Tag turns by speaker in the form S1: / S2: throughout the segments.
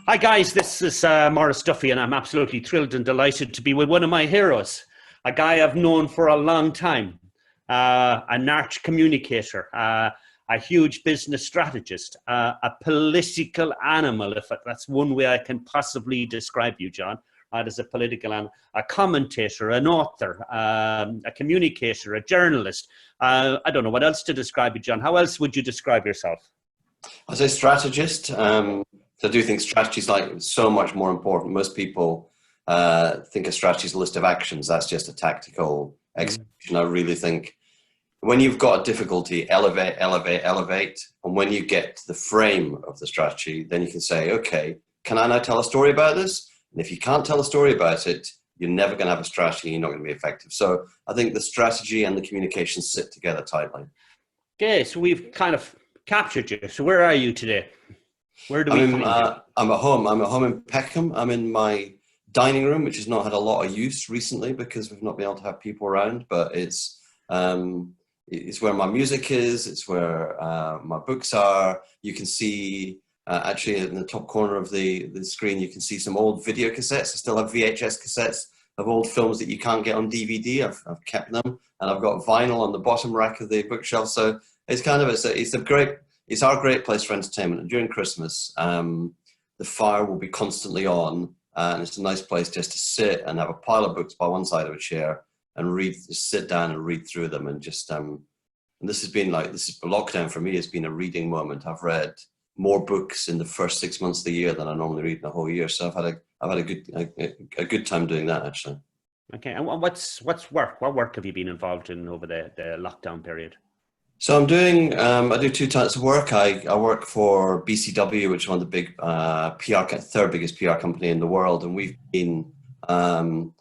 S1: Hi guys, this is Maurice Duffy and I'm absolutely thrilled and delighted to be with one of my heroes, a guy I've known for a long time, an arch communicator, a huge business strategist, a political animal, if that's one way I can possibly describe you, John, as a political animal, a commentator, an author, a communicator, a journalist. I don't know what else to describe you, John. How else would you describe yourself?
S2: I say strategist. I do think strategy is like so much more important. Most people think a strategy is a list of actions. That's just a tactical execution. I really think when you've got a difficulty, elevate, elevate, elevate. And when you get to the frame of the strategy, then you can say, okay, can I now tell a story about this? And if you can't tell a story about it, you're never going to have a strategy. You're not going to be effective. So I think the strategy and the communication sit together tightly.
S1: Okay, so we've kind of captured you. So where are you today? Where do we find you?
S2: I'm at home. I'm at home in Peckham. I'm in my dining room, which has not had a lot of use recently because we've not been able to have people around. But it's where my music is. It's where my books are. You can see actually in the top corner of the screen, you can see some old video cassettes. I still have VHS cassettes of old films that you can't get on DVD. I've kept them, and I've got vinyl on the bottom rack of the bookshelf. So it's kind of it's our great place for entertainment. And during Christmas, the fire will be constantly on, and it's a nice place just to sit and have a pile of books by one side of a chair and read. Just sit down and read through them, and just and this is lockdown for me. Has been a reading moment. I've read more books in the first 6 months of the year than I normally read in a whole year. So I've had a good time doing that, actually.
S1: Okay, and what's work? What work have you been involved in over the lockdown period?
S2: So I'm doing, I do two types of work. I work for BCW, which is one of the big third biggest PR company in the world. And we've done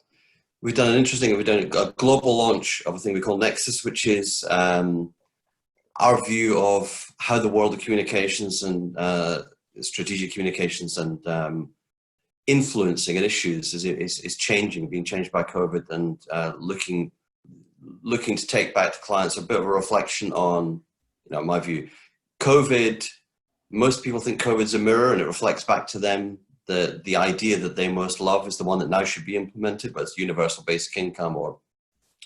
S2: a global launch of a thing we call Nexus, which is our view of how the world of communications and strategic communications and influencing and issues is changing, being changed by COVID, and looking to take back to clients a bit of a reflection on, my view. COVID, most people think COVID's a mirror and it reflects back to them. The idea that they most love is the one that now should be implemented, but it's universal basic income or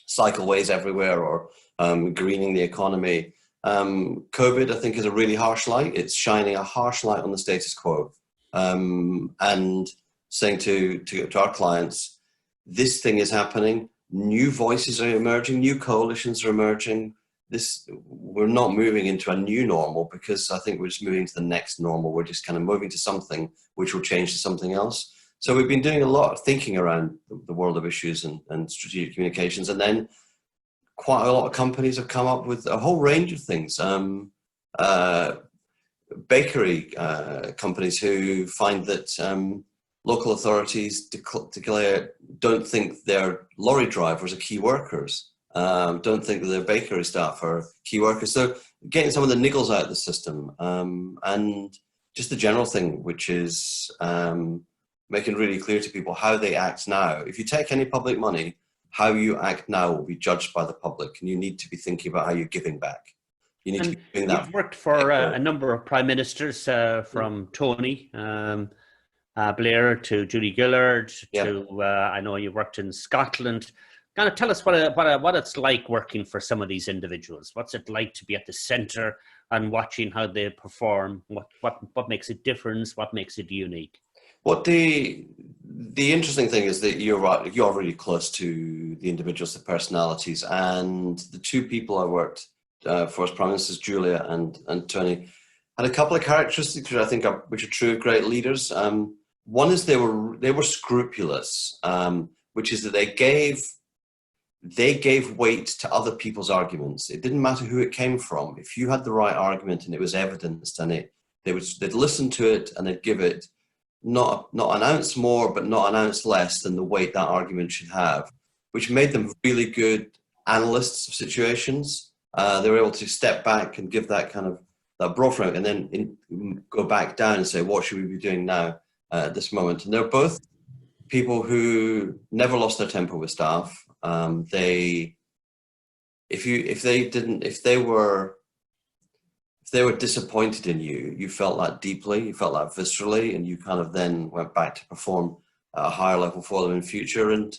S2: cycleways everywhere or greening the economy. COVID, I think, is a really harsh light. It's shining a harsh light on the status quo and saying to our clients, this thing is happening. New voices are emerging, new coalitions are emerging. We're not moving into a new normal because I think we're just moving to the next normal. We're just kind of moving to something which will change to something else. So we've been doing a lot of thinking around the world of issues and strategic communications. And then quite a lot of companies have come up with a whole range of things. Bakery companies who find that local authorities don't think their lorry drivers are key workers, don't think that their bakery staff are key workers. So getting some of the niggles out of the system, and just the general thing, which is making really clear to people how they act now. If you take any public money, how you act now will be judged by the public, and you need to be thinking about how you're giving back. You need to be doing that.
S1: You've worked for a number of prime ministers, from Tony Blair to Judy Gillard to I know you worked in Scotland. Kind of tell us what it's like working for some of these individuals. What's it like to be at the centre and watching how they perform? What makes it different? What makes it unique?
S2: What the interesting thing is that you're really close to the individuals, the personalities, and the two people I worked for as Prime Ministers, Julia and Tony, had a couple of characteristics which I think are true of great leaders. One is they were scrupulous, which is that they gave weight to other people's arguments. It didn't matter who it came from. If you had the right argument and it was evidenced, and they'd listen to it and they'd give it not an ounce more, but not an ounce less than the weight that argument should have, which made them really good analysts of situations. They were able to step back and give that kind of that broad framework, and then go back down and say, what should we be doing now at this moment? And they're both people who never lost their temper with staff. If they they were disappointed in you, you felt that deeply, you felt that viscerally, and you kind of then went back to perform at a higher level for them in future. And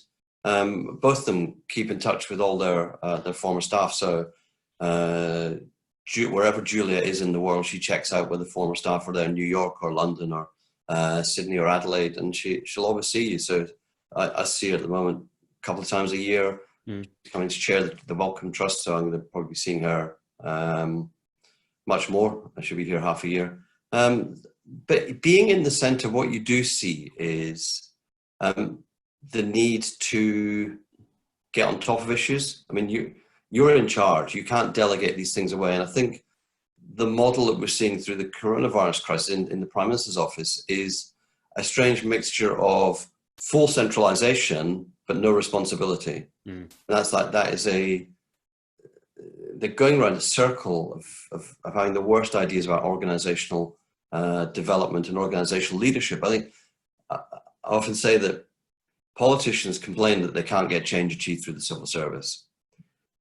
S2: both of them keep in touch with all their former staff. So wherever Julia is in the world, she checks out with the former staff, or they're in New York or London or Sydney or Adelaide, and she'll always see you. So I see her at the moment a couple of times a year, coming to chair the Welcome Trust. So I'm going to probably be seeing her much more. I should be here half a year. But being in the centre, what you do see is the need to get on top of issues. I mean, you're in charge. You can't delegate these things away. And I think the model that we're seeing through the coronavirus crisis in the Prime Minister's office is a strange mixture of full centralisation but no responsibility. And they're going around a circle of having the worst ideas about organisational development and organisational leadership. I think I often say that politicians complain that they can't get change achieved through the civil service.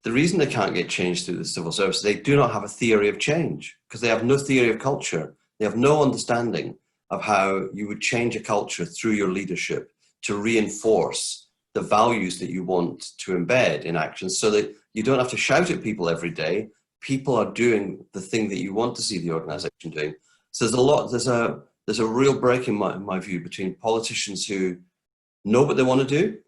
S2: The reason they can't get change through the civil service is they do not have a theory of change, because they have no theory of culture. They have no understanding of how you would change a culture through your leadership to reinforce the values that you want to embed in actions, so that you don't have to shout at people every day. People are doing the thing that you want to see the organisation doing. So there's a real break in my view between politicians who know what they want to do.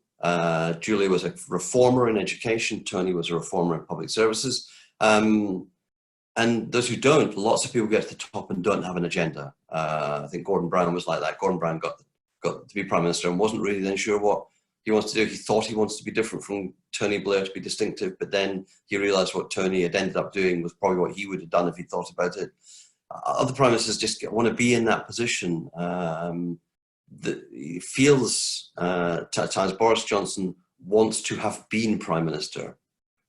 S2: Julia was a reformer in education. Tony was a reformer in public services. And those who don't, lots of people get to the top and don't have an agenda. I think Gordon Brown was like that. Gordon Brown got to be Prime Minister and wasn't really then sure what he wants to do. He thought he wants to be different from Tony Blair, to be distinctive, but then he realised what Tony had ended up doing was probably what he would have done if he thought about it. Other Prime Ministers just want to be in that position. He feels at times Boris Johnson wants to have been Prime Minister.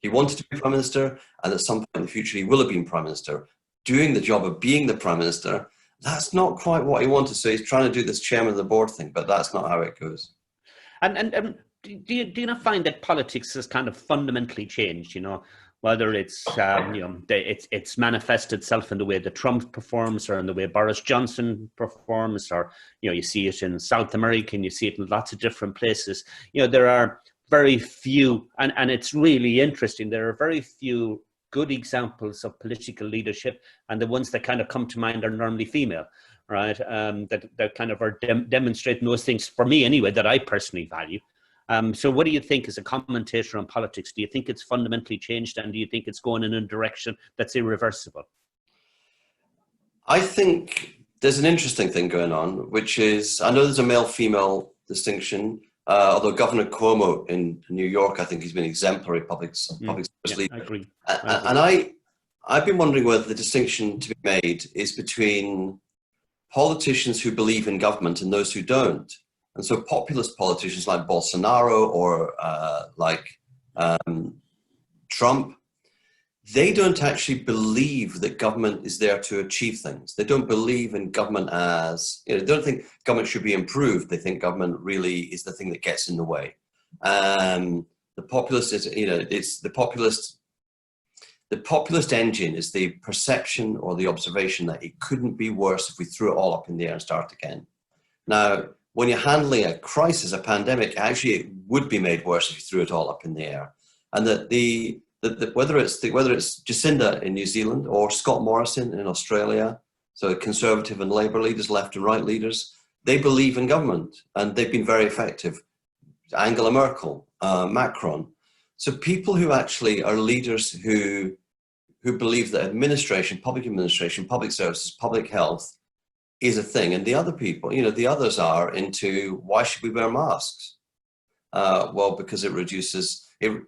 S2: He wanted to be Prime Minister, and at some point in the future he will have been Prime Minister. Doing the job of being the Prime Minister, that's not quite what he wanted. So he's trying to do this chairman of the board thing, but that's not how it goes.
S1: And do you not find that politics has kind of fundamentally changed? You know, whether it's it's manifested itself in the way that Trump performs, or in the way Boris Johnson performs, or you see it in South America and you see it in lots of different places. There are very few, and it's really interesting. There are very few good examples of political leadership, and the ones that kind of come to mind are normally female, right? That kind of are demonstrating those things, for me anyway, that I personally value. So what do you think as a commentator on politics? Do you think it's fundamentally changed, and do you think it's going in a direction that's irreversible?
S2: I think there's an interesting thing going on, which is, I know there's a male-female distinction, although Governor Cuomo in New York, I think he's been exemplary public service leader.
S1: I agree.
S2: And I've been wondering whether the distinction to be made is between politicians who believe in government and those who don't. And so populist politicians like Bolsonaro or Trump, they don't actually believe that government is there to achieve things. They don't believe in government as, they don't think government should be improved. They think government really is the thing that gets in the way. The populist is, it's the populist engine is the perception or the observation that it couldn't be worse if we threw it all up in the air and start again. Now, when you're handling a crisis, a pandemic, actually it would be made worse if you threw it all up in the air. And that whether it's Jacinda in New Zealand or Scott Morrison in Australia, so Conservative and Labour leaders, left and right leaders, they believe in government and they've been very effective. Angela Merkel, Macron. So people who actually are leaders who believe that administration, public services, public health is a thing. And the other people, the others are into, why should we wear masks? Well, because it reduces, the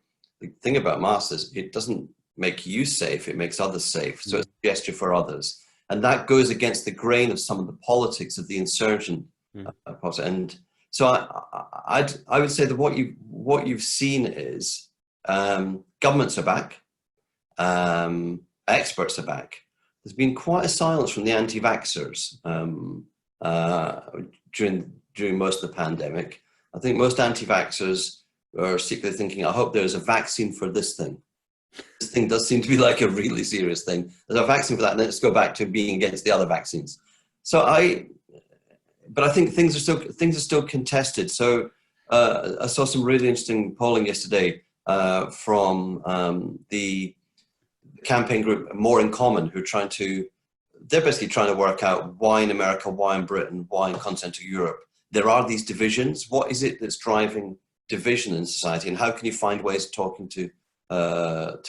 S2: thing about masks is it doesn't make you safe, it makes others safe. So it's a gesture for others. And that goes against the grain of some of the politics of the insurgent. And so I would say that what you've seen is governments are back, experts are back. There's been quite a silence from the anti-vaxxers during most of the pandemic. I think most anti-vaxxers are secretly thinking, I hope there's a vaccine for this thing. This thing does seem to be like a really serious thing. There's a vaccine for that, and let's go back to being against the other vaccines. But I think things are still contested. So I saw some really interesting polling yesterday from the campaign group More in Common, who are they're basically trying to work out why in America, why in Britain, why in continental Europe there are these divisions. What is it that's driving division in society, and how can you find ways of talking to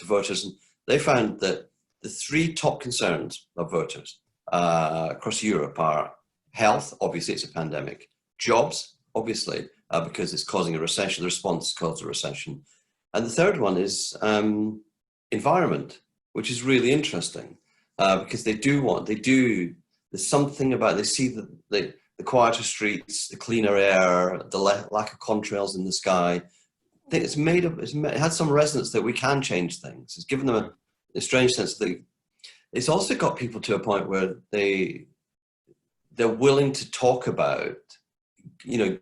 S2: voters? And they found that the three top concerns of voters across Europe are health, obviously it's a pandemic; jobs, obviously because it's causing a recession, the response caused a recession, and the third one is environment, which is really interesting because there's something about, they see the quieter streets, the cleaner air, the lack of contrails in the sky. I think it had some resonance that we can change things. It's given them a strange sense that it's also got people to a point where they're willing to talk about,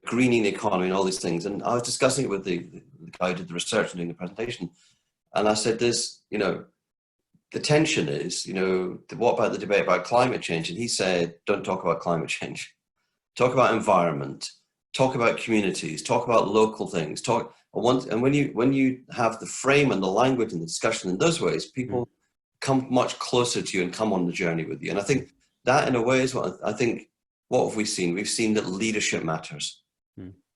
S2: greening the economy and all these things. And I was discussing it with the guy who did the research and doing the presentation. And I said, the tension is, what about the debate about climate change? And he said, don't talk about climate change. Talk about environment, talk about communities, talk about local things, and when you have the frame and the language and the discussion in those ways, people come much closer to you and come on the journey with you. And I think that in a way is what have we seen? We've seen that leadership matters.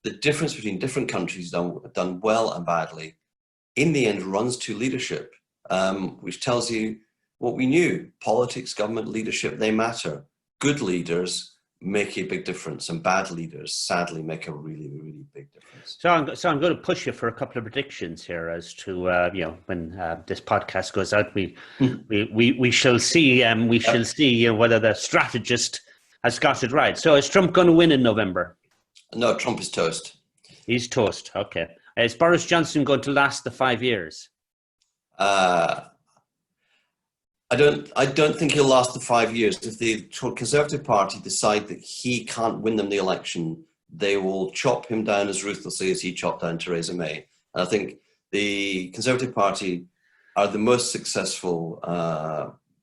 S2: The difference between different countries done well and badly, in the end, runs to leadership, which tells you what we knew. Politics, government, leadership, they matter. Good leaders make a big difference, and bad leaders sadly make a really, really big difference.
S1: So I'm going to push you for a couple of predictions here as to when this podcast goes out, we shall see shall see whether the strategist has got it right. So is Trump going to win in November?
S2: No, Trump is toast.
S1: He's toast. Okay. Is Boris Johnson going to last the 5 years?
S2: I don't think he'll last the 5 years. If the Conservative Party decide that he can't win them the election, they will chop him down as ruthlessly as he chopped down Theresa May. And I think the Conservative Party are the most successful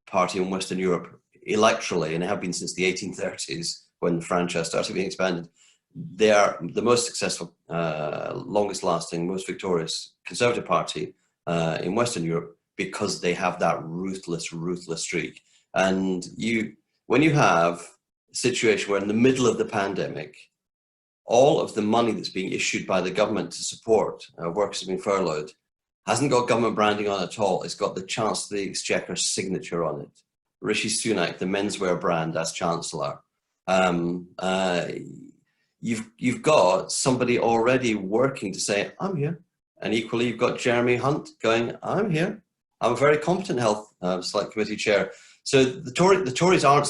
S2: party in Western Europe electorally, and have been since the 1830s when the franchise started being expanded. They are the most successful, longest lasting, most victorious Conservative Party in Western Europe, because they have that ruthless streak. And when you have a situation where in the middle of the pandemic, all of the money that's being issued by the government to support workers being furloughed hasn't got government branding on at all. It's got the Chancellor of the Exchequer's signature on it. Rishi Sunak, the menswear brand, as Chancellor. You've got somebody already working to say, I'm here. And equally, you've got Jeremy Hunt going, I'm here. I'm a very competent health select committee chair. So the Tories are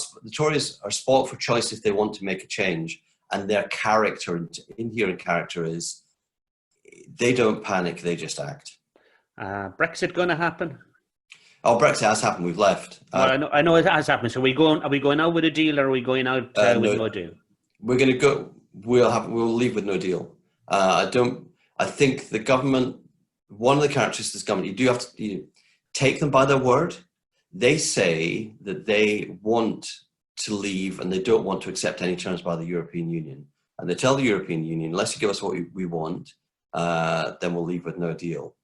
S2: spoilt for choice if they want to make a change. And their character, inherent character, is they don't panic, they just act.
S1: Brexit going to happen?
S2: Oh, Brexit has happened. We've left.
S1: Well, I know it has happened. So are we going out with a deal, or are we going out with no deal?
S2: We're going to go. We'll leave with no deal. I think the government. One of the characteristics of this government, you do have to take them by their word. They say that they want to leave and they don't want to accept any terms by the European Union. And they tell the European Union, unless you give us what we want, then we'll leave with no deal.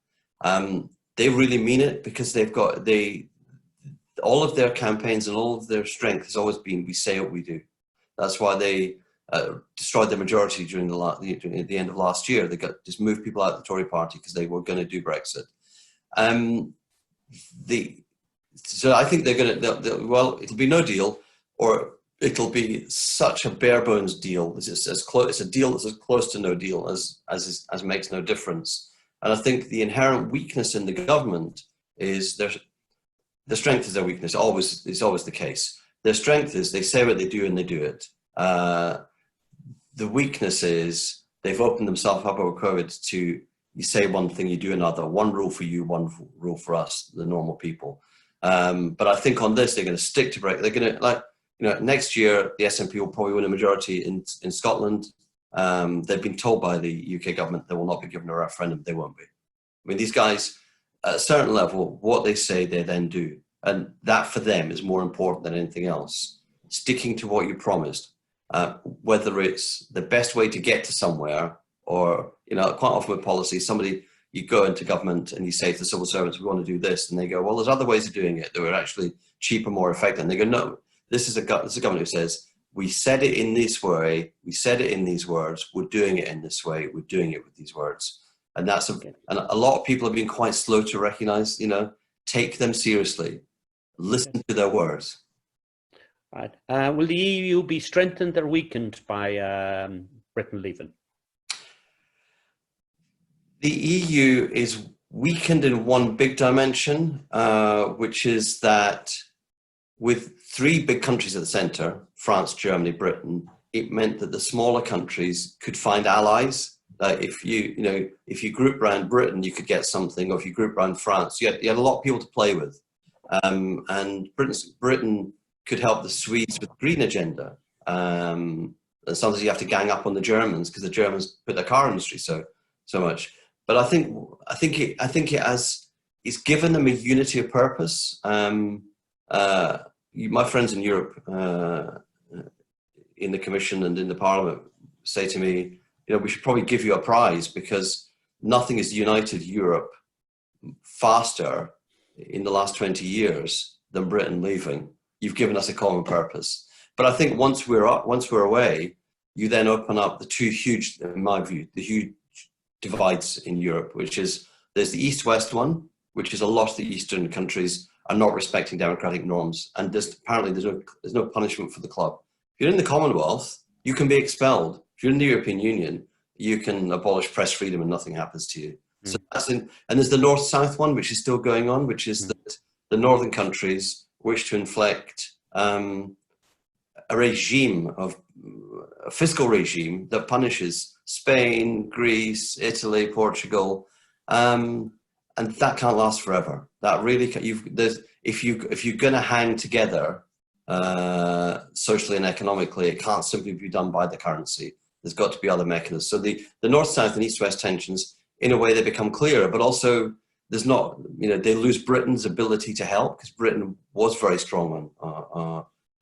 S2: They really mean it, because all of their campaigns and all of their strength has always been, we say what we do. That's why they destroyed their majority during the end of last year. They just moved people out of the Tory party because they were going to do Brexit. So I think they're going to, well, it'll be no deal, or it'll be such a bare bones deal. It's a deal that's as close to no deal as makes no difference. And I think the inherent weakness in the government is the strength is their weakness. It's always the case. Their strength is they say what they do and they do it. The weakness is they've opened themselves up over COVID to, you say one thing, you do another. One rule for you, one rule for us, the normal people. But I think on this, they're going to stick to Brexit. They're going to, next year, the SNP will probably win a majority in Scotland. They've been told by the UK government they will not be given a referendum. They won't be. I mean, these guys, at a certain level, what they say, they then do. And that for them is more important than anything else. Sticking to what you promised, whether it's the best way to get to somewhere or, quite often with policy, you go into government and you say to the civil servants, we want to do this. And they go, well, there's other ways of doing it that are actually cheaper, more effective. And they go, no, this is a government who says, we said it in this way, we said it in these words, we're doing it in this way, we're doing it with these words. And and a lot of people have been quite slow to recognize, take them seriously, listen to their words.
S1: Right. Will the EU be strengthened or weakened by Britain leaving?
S2: The EU is weakened in one big dimension, which is that with three big countries at the center, France, Germany, Britain, it meant that the smaller countries could find allies. If you group around Britain, you could get something, or if you group around France, you had a lot of people to play with. And Britain could help the Swedes with the green agenda. And sometimes you have to gang up on the Germans because the Germans put their car industry so much. But I think it's given them a unity of purpose. My friends in Europe, in the Commission and in the Parliament, say to me, we should probably give you a prize because nothing has united Europe faster in the last 20 years than Britain leaving. You've given us a common purpose. But I think once we're away, you then open up the two huge, in my view, the huge divides in Europe, which is there's the East-West one, which is a lot of the Eastern countries are not respecting democratic norms, and apparently there's no punishment for the club. If you're in the Commonwealth, you can be expelled. If you're in the European Union, you can abolish press freedom and nothing happens to you. So and there's the North-South one, which is still going on, which is that the northern countries wish to inflict a fiscal regime that punishes Spain, Greece, Italy, Portugal, and that can't last forever. That really, if you're going to hang together socially and economically, it can't simply be done by the currency. There's got to be other mechanisms. So the North-South and East-West tensions, in a way, they become clearer, but also there's not, they lose Britain's ability to help because Britain was very strong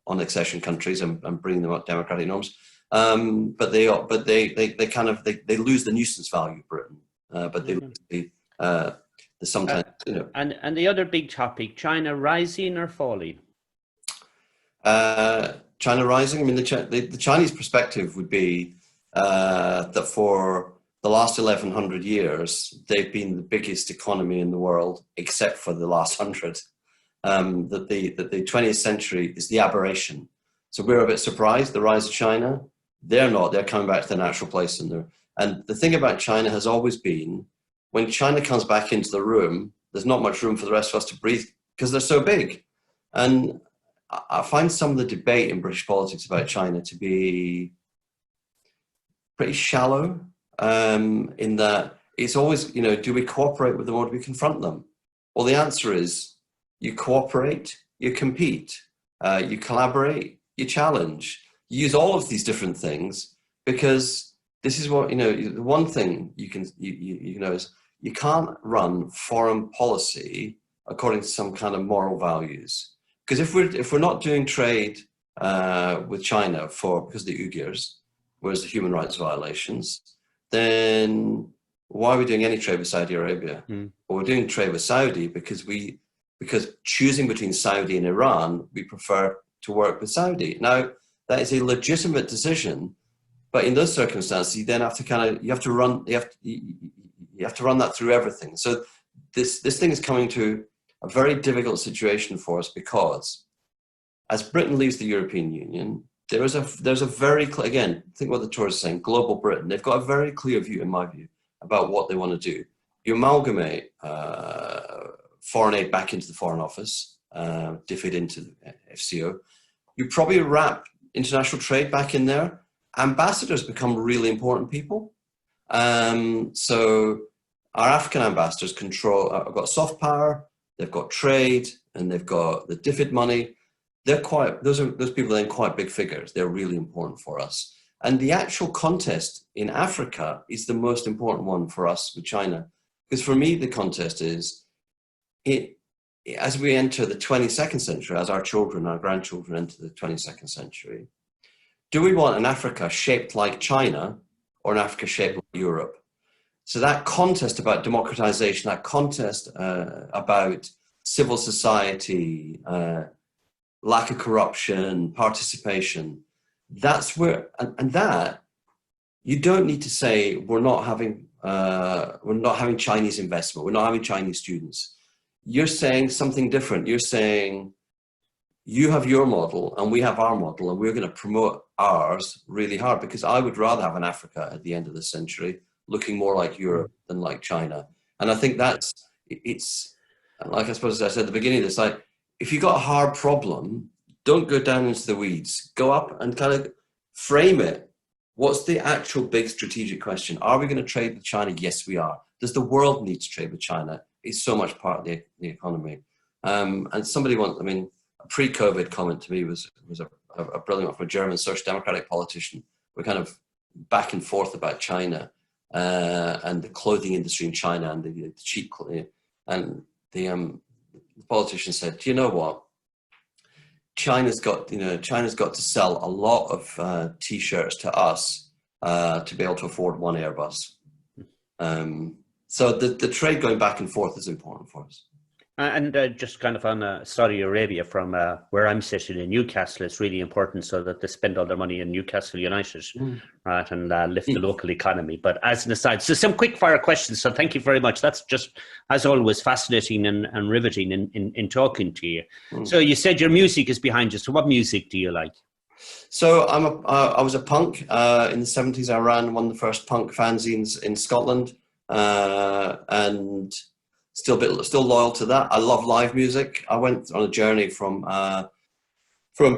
S2: on accession countries and bringing them up democratic norms. But they lose the nuisance value of Britain, but they lose the sometimes,
S1: And the other big topic, China rising or falling?
S2: China rising. I mean, the Chinese perspective would be that for the last 1100 years, they've been the biggest economy in the world, except for the last 100. That the 20th century is the aberration. So we're a bit surprised, the rise of China. They're not, they're coming back to their natural place. And the thing about China has always been, when China comes back into the room, there's not much room for the rest of us to breathe because they're so big. And I find some of the debate in British politics about China to be pretty shallow, in that it's always, do we cooperate with them or do we confront them? Well, the answer is you cooperate, you compete, you collaborate, you challenge. You use all of these different things because this is what, the one thing you know is you can't run foreign policy according to some kind of moral values. Because if we're not doing trade with China because of the Uyghurs, whereas the human rights violations, then why are we doing any trade with Saudi Arabia? Well, we're doing trade with Saudi because choosing between Saudi and Iran, we prefer to work with Saudi. Now, that is a legitimate decision, but in those circumstances, you then have to run that through everything. So this thing is coming to a very difficult situation for us because as Britain leaves the European Union, there's a very clear, again, think what the Tories are saying, global Britain. They've got a very clear view, in my view, about what they want to do. You amalgamate foreign aid back into the Foreign Office, DFID into the FCO. You probably wrap international trade back in there. Ambassadors become really important people. So our African ambassadors have got soft power, they've got trade, and they've got the DFID money. Those people are then quite big figures. They're really important for us. And the actual contest in Africa is the most important one for us with China. Because for me, the contest is, as we enter the 22nd century, as our children, our grandchildren enter the 22nd century, do we want an Africa shaped like China or an Africa shaped like Europe? So that contest about democratization, that contest about civil society, lack of corruption, participation, that's where, and that, you don't need to say we're not having Chinese investment, we're not having Chinese students. You're saying something different. You're saying you have your model and we have our model, and we're going to promote ours really hard, because I would rather have an Africa at the end of the century looking more like Europe than like China. And I think it's like, I suppose, as I said at the beginning of this, like, if you got a hard problem, don't go down into the weeds. Go up and kind of frame it. What's the actual big strategic question? Are we going to trade with China? Yes, we are. Does the world need to trade with China? It's so much part of the economy. And somebody once, I mean, a pre-COVID comment to me was a brilliant one from a German social democratic politician. We're kind of back and forth about China and the clothing industry in China and the cheap clothing. And the politician said, "Do you know what? China's got to sell a lot of t-shirts to us to be able to afford one Airbus." So the trade going back and forth is important for us.
S1: And just kind of on Saudi Arabia, from where I'm sitting in Newcastle, it's really important so that they spend all their money in Newcastle United, right, and lift the local economy. But as an aside, so some quick fire questions. So thank you very much. That's just, as always, fascinating and riveting in talking to you. So you said your music is behind you. So what music do you like?
S2: So I was a punk in the 70s. I ran one of the first punk fanzines in Scotland, and still loyal to that. I love live music. I went on a journey from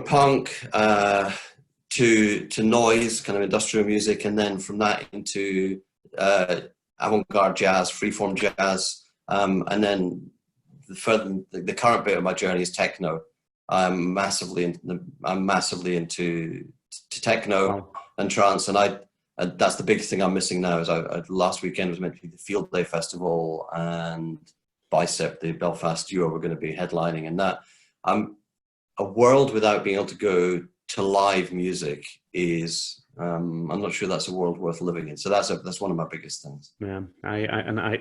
S2: punk to noise, kind of industrial music, and then from that into avant-garde jazz, freeform jazz, and then the current bit of my journey is techno. I'm massively into techno and trance, and that's the big thing I'm missing now. Is last weekend was meant to be the Field Day Festival, and Bicep, the Belfast duo, were going to be headlining, and that a world without being able to go to live music is I'm not sure that's a world worth living in. So that's one of my biggest things.
S1: Yeah,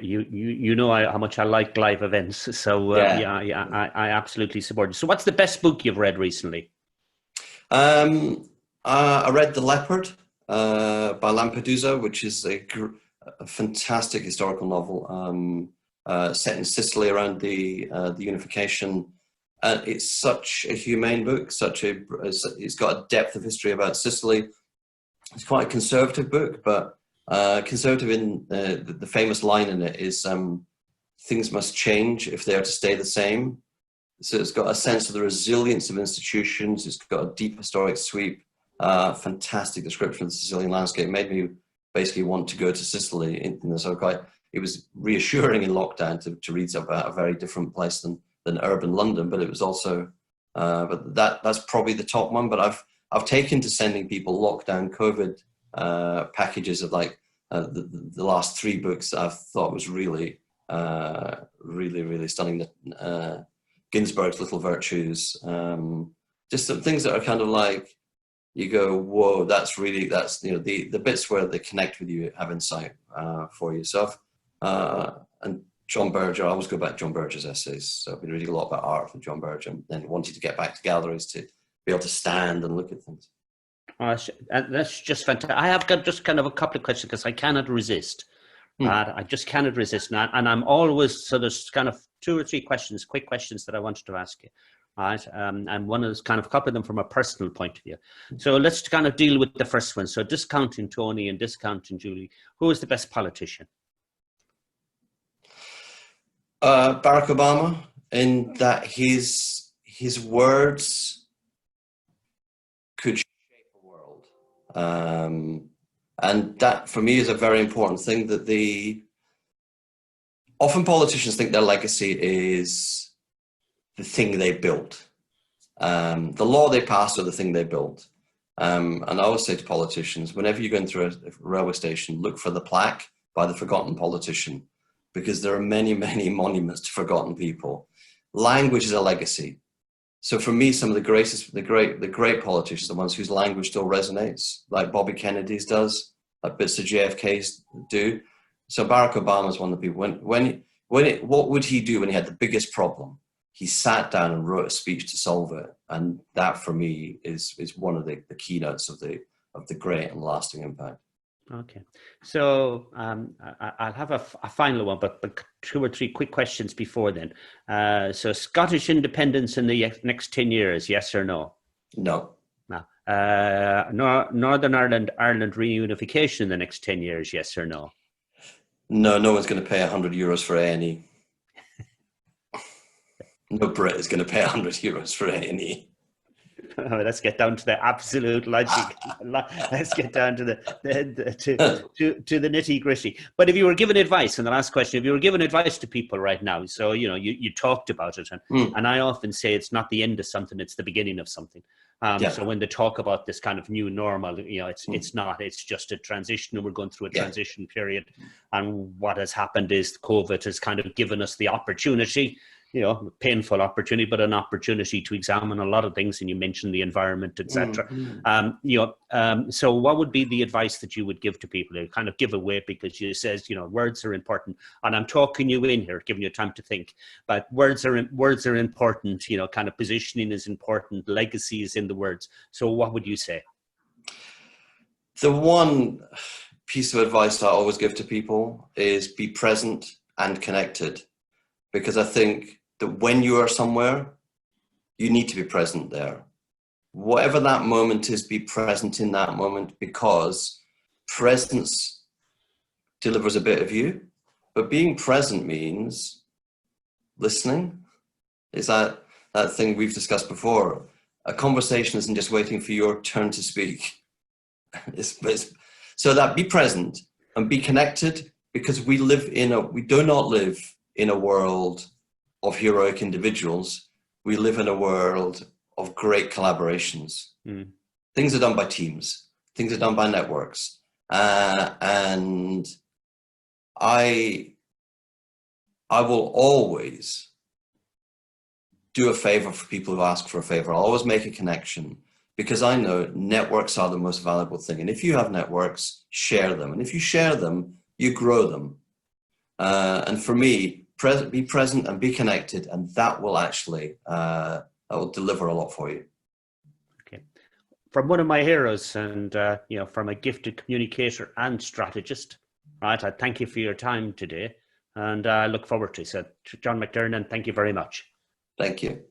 S1: you know how much I like live events. So I absolutely support it. So what's the best book you've read recently?
S2: I read The Leopard by Lampedusa, which is a fantastic historical novel set in Sicily around the unification. It's such a humane book. It's got a depth of history about Sicily. It's quite a conservative book, but conservative in the famous line in it is things must change if they are to stay the same. So it's got a sense of the resilience of institutions. It's got a deep historic sweep. Fantastic description of the Sicilian landscape. Made me basically want to go to Sicily. It was reassuring in lockdown to read about a very different place than urban London, but it was also but that's probably the top one. But I've taken to sending people lockdown COVID packages of like the last 3 books that I've thought was really stunning. Ginsberg's Little Virtues, just some things that are kind of like, you go, whoa, that's the bits where they connect with you have insight for you. So and John Berger, I always go back to John Berger's essays. So I've been reading a lot about art from John Berger, and then wanting to get back to galleries to be able to stand and look at things.
S1: That's just fantastic. I have got just kind of a couple of questions because I cannot resist. I just cannot resist. And I'm always, so there's kind of 2 or 3 questions, quick questions that I wanted to ask you. Right. And one is kind of a couple of them from a personal point of view. So let's kind of deal with the first one. So discounting Tony and discounting Julie, who is the best politician?
S2: Barack Obama, in that his words could shape a world. And that for me is a very important thing, that often politicians think their legacy is the thing they built. The law they passed or the thing they built. And I always say to politicians, whenever you're going through a railway station, look for the plaque by the forgotten politician, because there are many, many monuments to forgotten people. Language is a legacy. So for me, some of the great politicians, the ones whose language still resonates, like Bobby Kennedy's does, like bits of JFK's do. So Barack Obama is one of the people. What would he do when he had the biggest problem? He sat down and wrote a speech to solve it, and that for me is one of the keynotes of the great and lasting impact.
S1: Okay, so I'll have a final one, but 2 or 3 quick questions before then. So Scottish independence in the next 10 years, yes or no?
S2: No.
S1: No. Northern Ireland reunification in the next 10 years, yes or no?
S2: No, no one's going to pay €100 for A&E. No Brit is going to pay €100 for A&E.
S1: Let's get down to the absolute logic. Let's get down to the nitty gritty. But if you were given advice, and the last question, if you were given advice to people right now, so you talked about it, and I often say it's not the end of something; it's the beginning of something. So when they talk about this kind of new normal, it's not. It's just a transition, and we're going through a transition period. And what has happened is COVID has kind of given us the opportunity. Painful opportunity, but an opportunity to examine a lot of things. And you mentioned the environment, etc. So what would be the advice that you would give to people to kind of give away? Because you says, words are important, and I'm talking you in here, giving you time to think, but words are important, kind of positioning is important, legacy is in the words. So what would you say?
S2: The one piece of advice I always give to people is be present and connected, because I think that when you are somewhere, you need to be present there. Whatever that moment is, be present in that moment, because presence delivers a bit of you, but being present means listening. Is that thing we've discussed before? A conversation isn't just waiting for your turn to speak. So that be present and be connected, because we do not live in a world of heroic individuals. We live in a world of great collaborations. Things are done by teams. Things are done by networks. And I will always do a favor for people who ask for a favor. I'll always make a connection, because I know networks are the most valuable thing. And if you have networks, share them. And if you share them, you grow them. And for me, be present and be connected, and that will actually that will deliver a lot for you.
S1: Okay, from one of my heroes, and from a gifted communicator and strategist, right? I thank you for your time today, and I look forward to it. So, John McTernan, thank you very much.
S2: Thank you.